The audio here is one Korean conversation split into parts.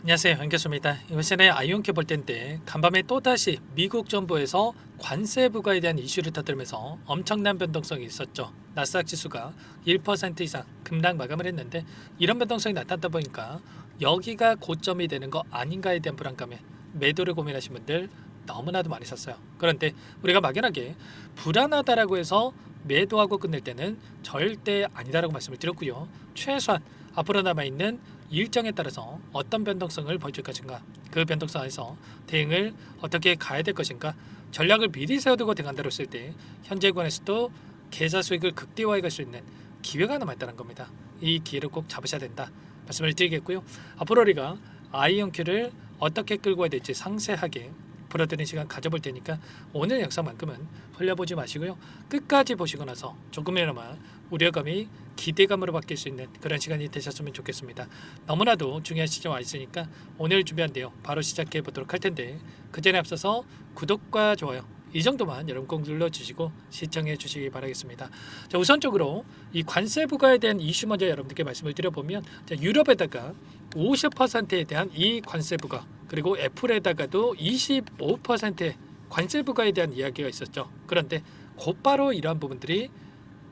안녕하세요, 안교수입니다. 이번 시간에 아이온큐 볼 텐데 간밤에 또다시 미국 정부에서 관세 부과에 대한 이슈를 터뜨리면서 엄청난 변동성이 있었죠. 나스닥 지수가 1% 이상 급락 마감을 했는데 이런 변동성이 나타나다 보니까 여기가 고점이 되는 거 아닌가에 대한 불안감에 매도를 고민하신 분들 너무나도 많이 샀어요. 그런데 우리가 막연하게 불안하다라고 해서 매도하고 끝낼 때는 절대 아니다라고 말씀을 드렸고요. 최소한 앞으로 남아있는 일정에 따라서 어떤 변동성을 보여줄 것인가, 그 변동성 안에서 대응을 어떻게 가야 될 것인가, 전략을 미리 세워두고 대응한다고 했을 때 현재 구간에서도 계좌 수익을 극대화해 갈 수 있는 기회가 남아있다는 겁니다. 이 기회를 꼭 잡으셔야 된다 말씀을 드리겠고요. 앞으로 우리가 아이온큐를 어떻게 끌고 가야 될지 상세하게 풀어드리는 시간 가져볼 테니까 오늘 영상만큼은 흘려보지 마시고요. 끝까지 보시고 나서 조금이나마 우려감이 기대감으로 바뀔 수 있는 그런 시간이 되셨으면 좋겠습니다. 너무나도 중요한 시점 와 있으니까 오늘 준비한 내용 바로 시작해 보도록 할 텐데 그 전에 앞서서 구독과 좋아요 이 정도만 여러분 꼭 눌러주시고 시청해 주시기 바라겠습니다. 자, 우선적으로 이 관세 부과에 대한 이슈 먼저 여러분들께 말씀을 드려보면, 자, 유럽에다가 50%에 대한 이 관세 부과, 그리고 애플에다가도 25%의 관세 부과에 대한 이야기가 있었죠. 그런데 곧바로 이러한 부분들이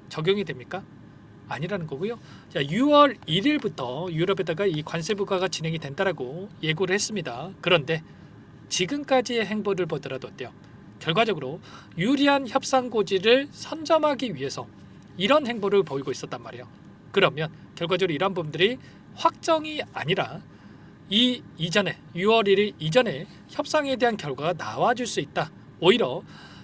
적용이 됩니까? 아니라는 거고요. 자, 6월 1일부터 유럽에다가 이 관세 부과가 진행이 된다라고 예고를 했습니다. 그런데 지금까지의 행보를 보더라도 어때요? 결과적으로 유리한 협상 고지를 선점하기 위해서 이런 행보를 보이고 있었단 말이에요. 그러면 결과적으로 이런 부분들이 확정이 아니라 이 이전에 6월 1일 이전에 협상에 대한 결과가 나와줄 수 있다. 오히려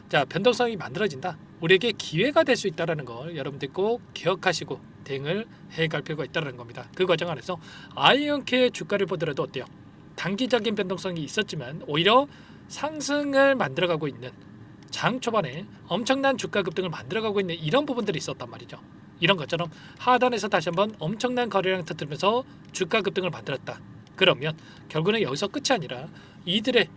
자, 변동성이 만들어진다. 우리에게 기회가 될 수 있다는 걸 여러분들 꼭 기억하시고 대응을 해갈 필요가 있다는 겁니다. 그 과정 안에서 아이온큐의 주가를 보더라도 어때요? 단기적인 변동성이 있었지만 오히려 상승을 만들어가고 있는, 장 초반에 엄청난 주가 급등을 만들어가고 있는 이런 부분들이 있었단 말이죠. 이런 것처럼 하단에서 다시 한번 엄청난 거래량 터뜨리면서 주가 급등을 만들었다. 그러면 결국은 여기서 끝이 아니라 이들의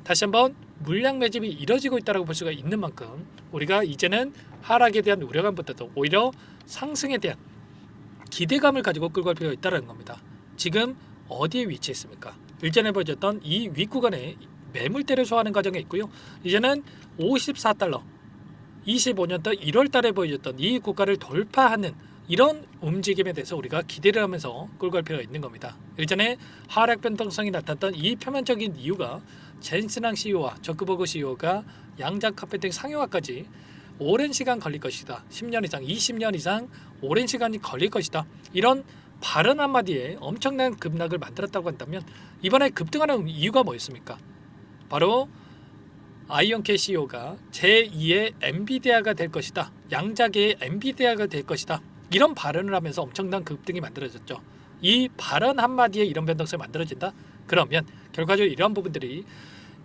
다시 한번 물량 매집이 이뤄지고 있다고 볼 수가 있는 만큼 우리가 이제는 하락에 대한 우려감보다도 오히려 상승에 대한 기대감을 가지고 끌고 갈 필요가 있다는 겁니다. 지금 어디에 위치해 있습니까? 일전에 보여줬던 이 윗구간에 매물대를 소화하는 과정에 있고요. 이제는 54달러 25년도 1월 달에 보여줬던 이 고가를 돌파하는 이런 움직임에 대해서 우리가 기대를 하면서 끌고 갈 필요가 있는 겁니다. 일전에 하락 변동성이 나타났던 이 표면적인 이유가 젠슨항 CEO와 저크버그 CEO가 양자 카페팅 상용화까지 오랜 시간 걸릴 것이다. 10년 이상, 20년 이상 오랜 시간이 걸릴 것이다. 이런 발언 한마디에 엄청난 급락을 만들었다고 한다면 이번에 급등하는 이유가 뭐였습니까? 바로 아이온큐 CEO가 제2의 엔비디아가 될 것이다. 양자계의 엔비디아가 될 것이다. 이런 발언을 하면서 엄청난 급등이 만들어졌죠. 이 발언 한마디에 이런 변동성이 만들어진다? 그러면 결과적으로 이런 부분들이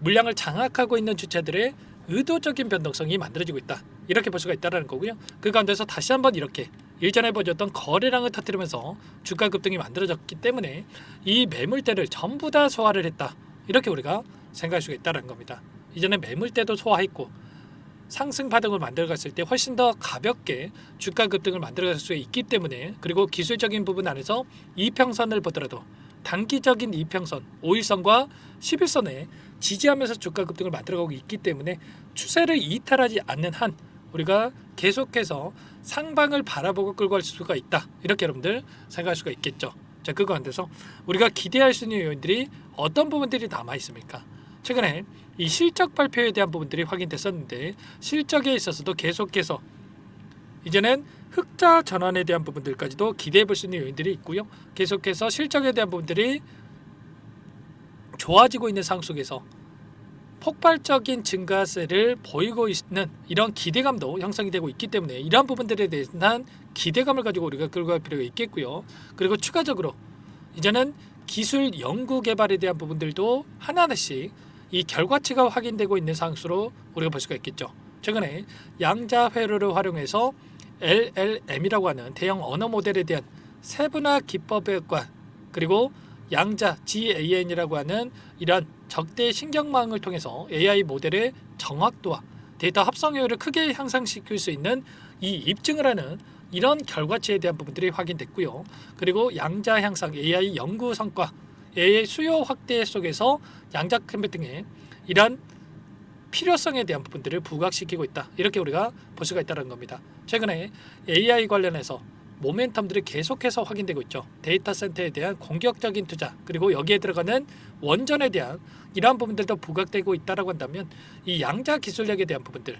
물량을 장악하고 있는 주체들의 의도적인 변동성이 만들어지고 있다. 이렇게 볼 수가 있다는 거고요. 그 가운데서 다시 한번 이렇게 일전에 보여줬던 거래량을 터뜨리면서 주가 급등이 만들어졌기 때문에 이 매물대를 전부 다 소화를 했다. 이렇게 우리가 생각할 수가 있다는 겁니다. 이전에 매물대도 소화했고 상승 파동을 만들어갔을 때 훨씬 더 가볍게 주가 급등을 만들어갈 수 있기 때문에, 그리고 기술적인 부분 안에서 이평선을 보더라도 단기적인 이평선 5일선과 10일선에 지지하면서 주가 급등을 만들어가고 있기 때문에 추세를 이탈하지 않는 한 우리가 계속해서 상방을 바라보고 끌고 갈 수가 있다. 이렇게 여러분들 생각할 수가 있겠죠. 자, 그거 안 돼서 우리가 기대할 수 있는 요인들이 어떤 부분들이 남아 있습니까? 최근에 이 실적 발표에 대한 부분들이 확인됐었는데 실적에 있어서도 계속해서 이제는 흑자 전환에 대한 부분들까지도 기대해 볼 수 있는 요인들이 있고요. 계속해서 실적에 대한 부분들이 좋아지고 있는 상황 속에서 폭발적인 증가세를 보이고 있는 이런 기대감도 형성이 되고 있기 때문에 이러한 부분들에 대한 기대감을 가지고 우리가 끌고 갈 필요가 있겠고요. 그리고 추가적으로 이제는 기술 연구 개발에 대한 부분들도 하나하나씩 이 결과치가 확인되고 있는 상수로 우리가 볼 수가 있겠죠. 최근에 양자 회로를 활용해서 LLM이라고 하는 대형 언어 모델에 대한 세분화 기법과 그리고 양자 GAN이라고 하는 이러한 적대 신경망을 통해서 AI 모델의 정확도와 데이터 합성 효율을 크게 향상시킬 수 있는 이 입증을 하는 이런 결과치에 대한 부분들이 확인됐고요. 그리고 양자 향상 AI 연구 성과 AI 수요 확대 속에서 양자 컴퓨팅의 이러한 필요성에 대한 부분들을 부각시키고 있다. 이렇게 우리가 볼 수가 있다는 겁니다. 최근에 AI 관련해서 모멘텀들이 계속해서 확인되고 있죠. 데이터 센터에 대한 공격적인 투자, 그리고 여기에 들어가는 원전에 대한 이러한 부분들도 부각되고 있다라고 한다면 이 양자 기술력에 대한 부분들,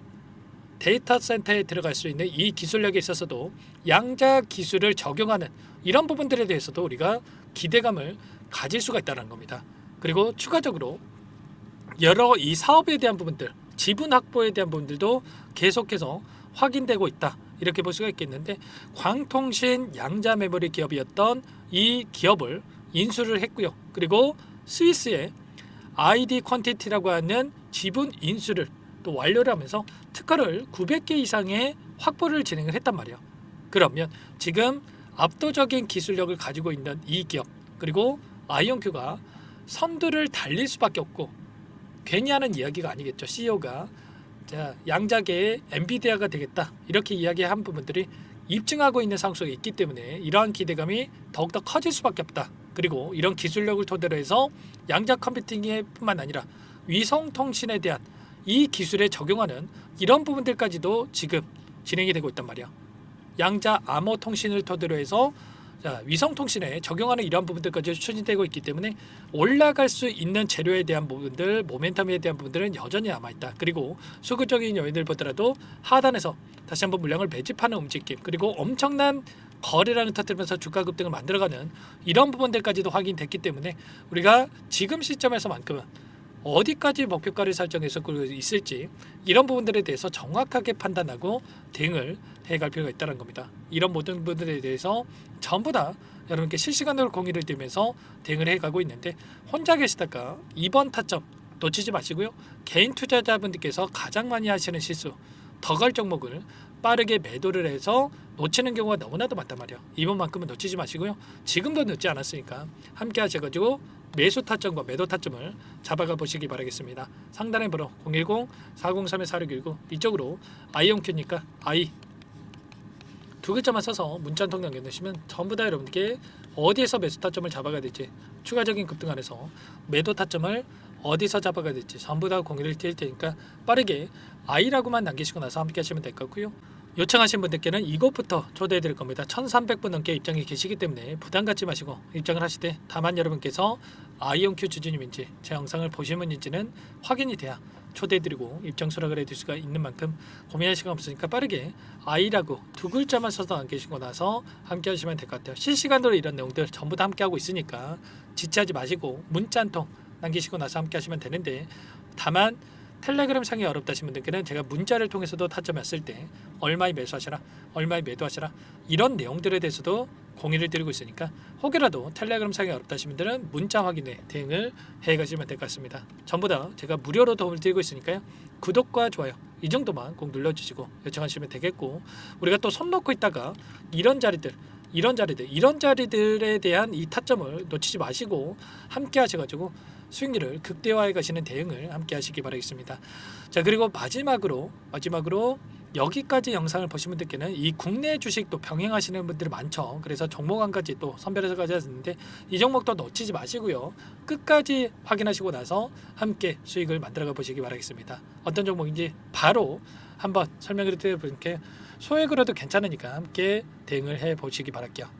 데이터 센터에 들어갈 수 있는 이 기술력에 있어서도 양자 기술을 적용하는 이런 부분들에 대해서도 우리가 기대감을 가질 수가 있다는 겁니다. 그리고 추가적으로 여러 이 사업에 대한 부분들, 지분 확보에 대한 부분들도 계속해서 확인되고 있다. 이렇게 볼 수가 있겠는데, 광통신 양자 메모리 기업이었던 이 기업을 인수를 했고요. 그리고 스위스의 ID 퀀티티라고 하는 지분 인수를 또 완료를 하면서 특허를 900개 이상의 확보를 진행을 했단 말이에요. 그러면 지금 압도적인 기술력을 가지고 있는 이 기업, 그리고 아이온큐가 선두를 달릴 수밖에 없고, 괜히 하는 이야기가 아니겠죠. CEO가 양자계의 엔비디아가 되겠다 이렇게 이야기한 부분들이 입증하고 있는 상황 속에 있기 때문에 이러한 기대감이 더욱더 커질 수밖에 없다. 그리고 이런 기술력을 토대로 해서 양자 컴퓨팅에 뿐만 아니라 위성통신에 대한 이 기술에 적용하는 이런 부분들까지도 지금 진행이 되고 있단 말이야. 양자 암호 통신을 토대로 해서 위성통신에 적용하는 이러한 부분들까지 추진되고 있기 때문에 올라갈 수 있는 재료에 대한 부분들, 모멘텀에 대한 부분들은 여전히 남아있다. 그리고 수급적인 요인을 보더라도 하단에서 다시 한번 물량을 매집하는 움직임, 그리고 엄청난 거래량을 터뜨리면서 주가 급등을 만들어가는 이런 부분들까지도 확인됐기 때문에 우리가 지금 시점에서만큼은 어디까지 목표가를 설정해서 있을지 이런 부분들에 대해서 정확하게 판단하고 대응을 해갈 필요가 있다는 겁니다. 이런 모든 부분들에 대해서 전부 다 여러분께 실시간으로 공유를 드리면서 대응을 해가고 있는데, 혼자 계시다가 이번 타점 놓치지 마시고요. 개인 투자자분들께서 가장 많이 하시는 실수, 더 갈 종목을 빠르게 매도를 해서 놓치는 경우가 너무나도 많단 말이에요. 이번만큼은 놓치지 마시고요. 지금도 늦지 않았으니까 함께 하셔가지고 매수 타점과 매도 타점을 잡아가 보시기 바라겠습니다. 상단에 번호 010-403-4619 이쪽으로 아이온큐니까 아이 두 글자만 써서 문자 한 통 남겨주시면 전부 다 여러분께 어디에서 매수 타점을 잡아가야 될지, 추가적인 급등 안에서 매도 타점을 어디서 잡아가야 될지 전부 다 공유를 드릴 테니까 빠르게 아이라고만 남기시고 나서 함께 하시면 될 거고요. 요청하신 분들께는 이곳부터 초대해 드릴 겁니다. 1300분 넘게 입장이 계시기 때문에 부담 갖지 마시고 입장을 하시되, 다만 여러분께서 아이온큐 주주님인지 제 영상을 보신 분인지는 확인이 돼야 초대해드리고 입장 수락을 해줄 수가 있는 만큼 고민할 시간 없으니까 빠르게 아이라고 두 글자만 써서 남기시고 나서 함께 하시면 될 것 같아요. 실시간으로 이런 내용들 전부 다 함께 하고 있으니까 지체하지 마시고 문자 한 통 남기시고 나서 함께 하시면 되는데, 다만 텔레그램 상이 어렵다신 분들께는 제가 문자를 통해서도 타점했을 때 얼마에 매수하시라, 얼마에 매도하시라 이런 내용들에 대해서도 공유를 드리고 있으니까 혹여라도 텔레그램 상이 어렵다신 분들은 문자 확인에 대응을 해가시면 될 것 같습니다. 전부 다 제가 무료로 도움을 드리고 있으니까요. 구독과 좋아요 이 정도만 꼭 눌러주시고 요청하시면 되겠고, 우리가 또 손 놓고 있다가 이런 자리들에 대한 이 타점을 놓치지 마시고 함께 하셔가지고 수익률을 극대화해 가시는 대응을 함께 하시기 바라겠습니다. 자, 그리고 마지막으로 여기까지 영상을 보신 분들께는 이 국내 주식도 병행하시는 분들이 많죠. 그래서 종목 한 가지 또 선별해서 가져왔는데 이 종목도 놓치지 마시고요. 끝까지 확인하시고 나서 함께 수익을 만들어가 보시기 바라겠습니다. 어떤 종목인지 바로 한번 설명을 드려볼게요. 소액으로도 괜찮으니까 함께 대응을 해 보시기 바랄게요.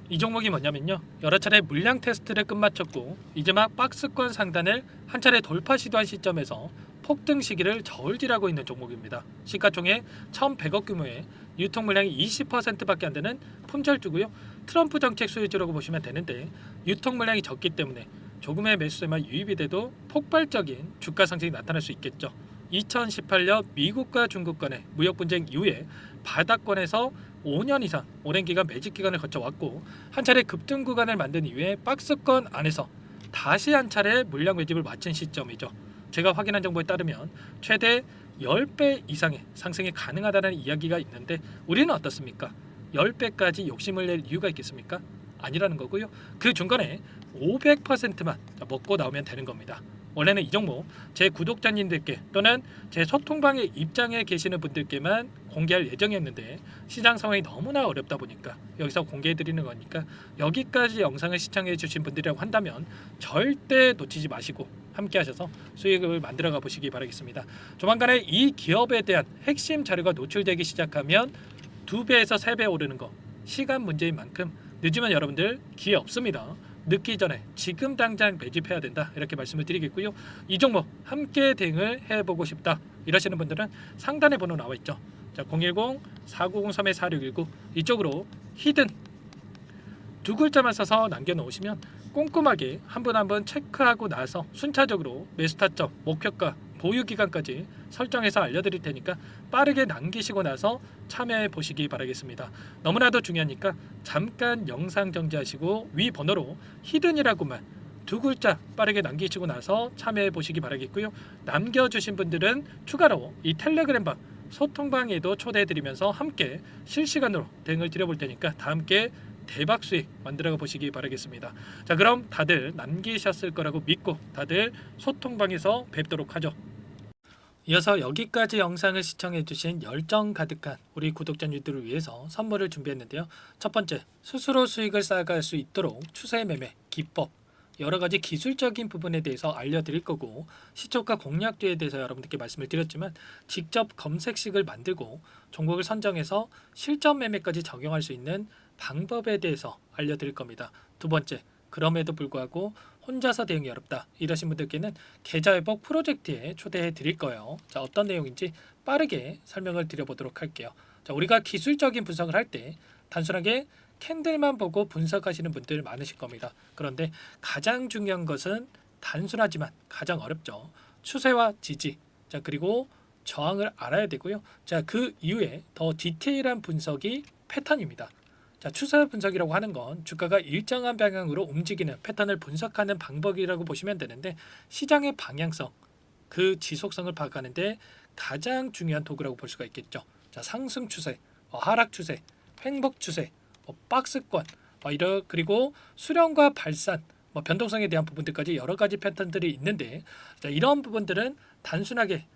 이 종목이 뭐냐면요, 여러 차례 물량 테스트를 끝마쳤고 이제 막 박스권 상단을 한 차례 돌파 시도한 시점에서 폭등 시기를 저울질하고 있는 종목입니다. 시가총액 1,100억 규모의 유통 물량이 20%밖에 안 되는 품절주고요. 트럼프 정책 수혜주라고 보시면 되는데, 유통 물량이 적기 때문에 조금의 매수세만 유입이 돼도 폭발적인 주가 상승이 나타날 수 있겠죠. 2018년 미국과 중국 간의 무역 분쟁 이후에 바닥권에서 5년 이상 오랜 기간 매집 기간을 거쳐왔고, 한 차례 급등 구간을 만든 이후에 박스권 안에서 다시 한 차례 물량 매집을 마친 시점이죠. 제가 확인한 정보에 따르면 최대 10배 이상의 상승이 가능하다는 이야기가 있는데, 우리는 어떻습니까? 10배까지 욕심을 낼 이유가 있겠습니까? 아니라는 거고요. 그 중간에 500%만 먹고 나오면 되는 겁니다. 원래는 이 종목 제 구독자님들께 또는 제 소통방에 입장에 계시는 분들께만 공개할 예정이었는데 시장 상황이 너무나 어렵다 보니까 여기서 공개해 드리는 거니까 여기까지 영상을 시청해 주신 분들이라고 한다면 절대 놓치지 마시고 함께 하셔서 수익을 만들어 가 보시기 바라겠습니다. 조만간에 이 기업에 대한 핵심 자료가 노출되기 시작하면 2배에서 3배 오르는 거 시간 문제인 만큼 늦으면 여러분들 기회 없습니다. 늦기 전에 지금 당장 매집해야 된다 이렇게 말씀을 드리겠고요. 이 종목 함께 대응을 해보고 싶다 이러시는 분들은 상단에 번호 나와 있죠. 자, 010-4903-4619 이쪽으로 히든 두 글자만 써서 남겨놓으시면 꼼꼼하게 한 분 한 분 체크하고 나서 순차적으로 매수 타점, 목표가, 보유 기간까지 설정해서 알려드릴 테니까 빠르게 남기시고 나서 참여해 보시기 바라겠습니다. 너무나도 중요하니까 잠깐 영상 정지하시고 위 번호로 히든이라고만 두 글자 빠르게 남기시고 나서 참여해 보시기 바라겠고요. 남겨주신 분들은 추가로 이 텔레그램방 소통방에도 초대해 드리면서 함께 실시간으로 대응을 드려볼 테니까 다 함께 대박 수익 만들어 보시기 바라겠습니다. 자, 그럼 다들 남기셨을 거라고 믿고 다들 소통방에서 뵙도록 하죠. 이어서 여기까지 영상을 시청해 주신 열정 가득한 우리 구독자님들을 위해서 선물을 준비했는데요. 첫 번째, 스스로 수익을 쌓아갈 수 있도록 추세 매매 기법 여러 가지 기술적인 부분에 대해서 알려드릴 거고, 시초가 공략주에 대해서 여러분들께 말씀을 드렸지만 직접 검색식을 만들고 종목을 선정해서 실전 매매까지 적용할 수 있는 방법에 대해서 알려드릴 겁니다. 두 번째, 그럼에도 불구하고 혼자서 대응이 어렵다 이러신 분들께는 계좌회복 프로젝트에 초대해 드릴 거예요. 자, 어떤 내용인지 빠르게 설명을 드려보도록 할게요. 자, 우리가 기술적인 분석을 할 때 단순하게 캔들만 보고 분석하시는 분들 많으실 겁니다. 그런데 가장 중요한 것은 단순하지만 가장 어렵죠. 추세와 지지, 자, 그리고 저항을 알아야 되고요. 자, 그 이후에 더 디테일한 분석이 패턴입니다. 자, 추세 분석이라고 하는 건 주가가 일정한 방향으로 움직이는 패턴을 분석하는 방법이라고 보시면 되는데, 시장의 방향성, 그 지속성을 파악하는데 가장 중요한 도구라고 볼 수가 있겠죠. 자, 상승 추세, 하락 추세, 횡복 추세, 박스권, 그리고 수렴과 발산, 변동성에 대한 부분들까지 여러 가지 패턴들이 있는데, 자, 이런 부분들은 단순하게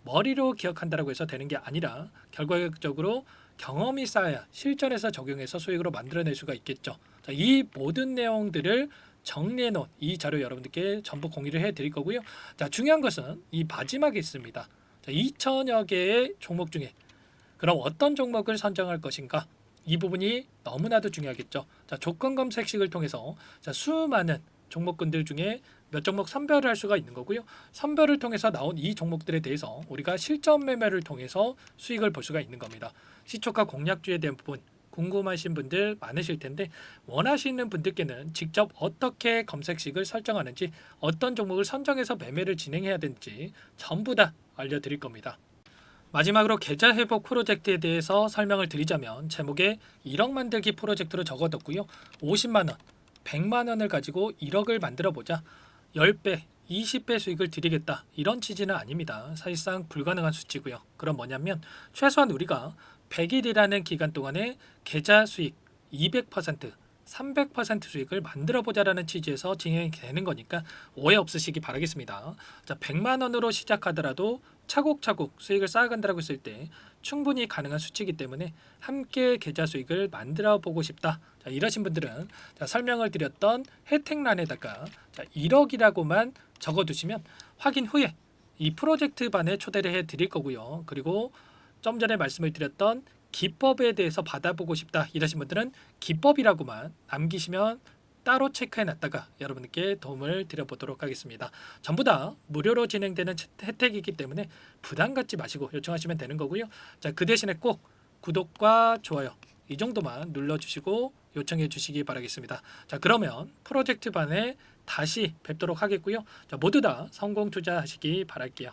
머리로 기억한다고 해서 되는 게 아니라 결과적으로 경험이 쌓아야 실전에서 적용해서 수익으로 만들어낼 수가 있겠죠. 자, 이 모든 내용들을 정리해 놓은 이 자료 여러분들께 전부 공유를 해 드릴 거고요. 자, 중요한 것은 이 마지막에 있습니다. 자, 2천여 개의 종목 중에 그럼 어떤 종목을 선정할 것인가? 이 부분이 너무나도 중요하겠죠. 자, 조건 검색식을 통해서 자, 수많은 종목군들 중에 몇 종목 선별을 할 수가 있는 거고요. 선별을 통해서 나온 이 종목들에 대해서 우리가 실전 매매를 통해서 수익을 볼 수가 있는 겁니다. 시초가 공략주에 대한 부분 궁금하신 분들 많으실 텐데, 원하시는 분들께는 직접 어떻게 검색식을 설정하는지, 어떤 종목을 선정해서 매매를 진행해야 되는지 전부 다 알려드릴 겁니다. 마지막으로 계좌 회복 프로젝트에 대해서 설명을 드리자면, 제목에 1억 만들기 프로젝트로 적어뒀고요. 50만 원, 100만 원을 가지고 1억을 만들어 보자. 10배, 20배 수익을 드리겠다. 이런 취지는 아닙니다. 사실상 불가능한 수치고요. 그럼 뭐냐면 최소한 우리가 100일이라는 기간 동안에 계좌 수익 200%, 300% 수익을 만들어 보자라는 취지에서 진행이 되는 거니까 오해 없으시기 바라겠습니다. 자, 100만 원으로 시작하더라도 차곡차곡 수익을 쌓아간다고 했을 때 충분히 가능한 수치이기 때문에 함께 계좌 수익을 만들어 보고 싶다. 자, 이러신 분들은 자, 설명을 드렸던 혜택란에다가 자, 1억이라고만 적어두시면 확인 후에 이 프로젝트 반에 초대를 해 드릴 거고요. 그리고 좀 전에 말씀을 드렸던 기법에 대해서 받아보고 싶다 이러신 분들은 기법이라고만 남기시면 따로 체크해 놨다가 여러분께 도움을 드려보도록 하겠습니다. 전부 다 무료로 진행되는 혜택이기 때문에 부담 갖지 마시고 요청하시면 되는 거고요. 자, 그 대신에 꼭 구독과 좋아요 이 정도만 눌러주시고 요청해 주시기 바라겠습니다. 자, 그러면 프로젝트 반에 다시 뵙도록 하겠고요. 자, 모두 다 성공 투자하시기 바랄게요.